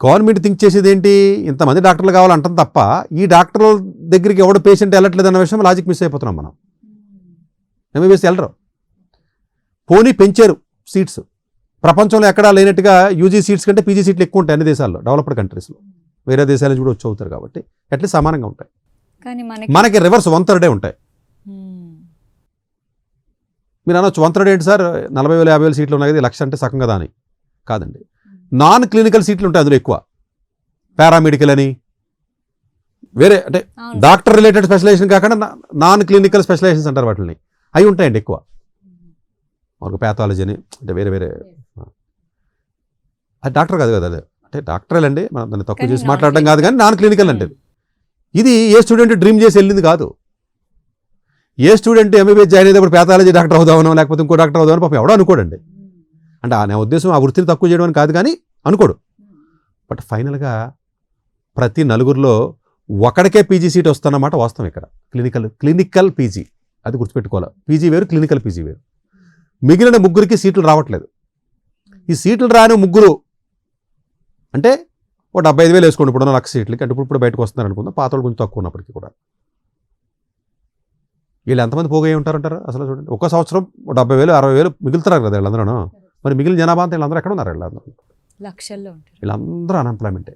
Government think చేసేది ఏంటి, ఇంతమంది డాక్టర్లు కావాలంటాం తప్ప ఈ డాక్టర్ల దగ్గరికి ఎవడు పేషెంట్ వెళ్ళట్లేదు అన్న విషయం లాజిక్ మిస్ అయిపోతున్నాం మనం. ఎంబీబీఎస్ వెళ్ళరు. పోనీ పెంచారు సీట్స్, ప్రపంచంలో ఎక్కడా లేనట్టుగా యూజీ సీట్స్ కంటే పీజీ సీట్లు ఎక్కువ ఉంటాయి అన్ని దేశాల్లో, డెవలప్డ్ కంట్రీస్లో. వేరే దేశాల నుంచి కూడా వచ్చి అవుతారు కాబట్టి అట్లీస్ట్ సమానంగా ఉంటాయి. మనకి రివర్స్ 1/3 ఉంటాయి. మీరు అనొచ్చు 1/3 ఏంటి సార్, 40,000 50,000 సీట్లు ఉన్నాయి కదా, 1,00,000 అంటే సగం కదా అని. కాదండి, నాన్ క్లినికల్ సీట్లు ఉంటాయి అందులో ఎక్కువ. పారామెడికల్ అని వేరే అంటే డాక్టర్ రిలేటెడ్ స్పెషలైజేషన్ కాకుండా నాన్ క్లినికల్ స్పెషలైజేషన్స్ అంటారు వాటిని, అవి ఉంటాయండి ఎక్కువ. మనకు ప్యాథాలజీ అని అంటే వేరే వేరే, అది డాక్టర్ కాదు కదా, అదే అంటే డాక్టర్లు అండి, మనం దాన్ని తక్కువ చేసి మాట్లాడడం కాదు, కానీ నాన్ క్లినికల్ అంటే ఇది ఏ స్టూడెంట్ డ్రీమ్ చేసి వెళ్ళింది కాదు. ఏ స్టూడెంట్ ఎంబీబీఎస్ జాయిన్ అయినప్పుడు ప్యాథాలజీ డాక్టర్ అవుదామనో లేకపోతే ఇంకో డాక్టర్ అవుదామని పాపం ఎవడో అనుకోడండి. అంటే నా ఉద్దేశం ఆ వృత్తిని తక్కువ చేయడం అని కాదు, కానీ అనుకోడు. బట్ ఫైనల్గా ప్రతి నలుగురిలో ఒకడికే పీజీ సీట్ వస్తున్నమాట వాస్తవం. ఇక్కడ క్లినికల్ పీజీ అది గుర్తుపెట్టుకోవాలి. పీజీ వేరు, క్లినికల్ పీజీ వేరు. మిగిలిన ముగ్గురికి సీట్లు రావట్లేదు. ఈ సీట్లు రాని ముగ్గురు అంటే ఓ 75,000 వేసుకోండి, ఇప్పుడు 1,00,000 సీట్లకి. అంటే ఇప్పుడు బయటకు వస్తున్నారు అనుకుందాం, పాత వాళ్ళు కొంచెం తక్కువ ఉన్నప్పటికీ కూడా. వీళ్ళు ఎంతమంది పోగై ఉంటారంటారు అసలు చూడండి. ఒక సంవత్సరం 70,000 60,000 మిగులుతున్నారు కదా వీళ్ళందరూ. మరి మిగిలిన జనాభా అంతా వీళ్ళందరూ ఎక్కడ ఉన్నారు? వీళ్ళందరూ అన్ఎంప్లాయ్మెంటే.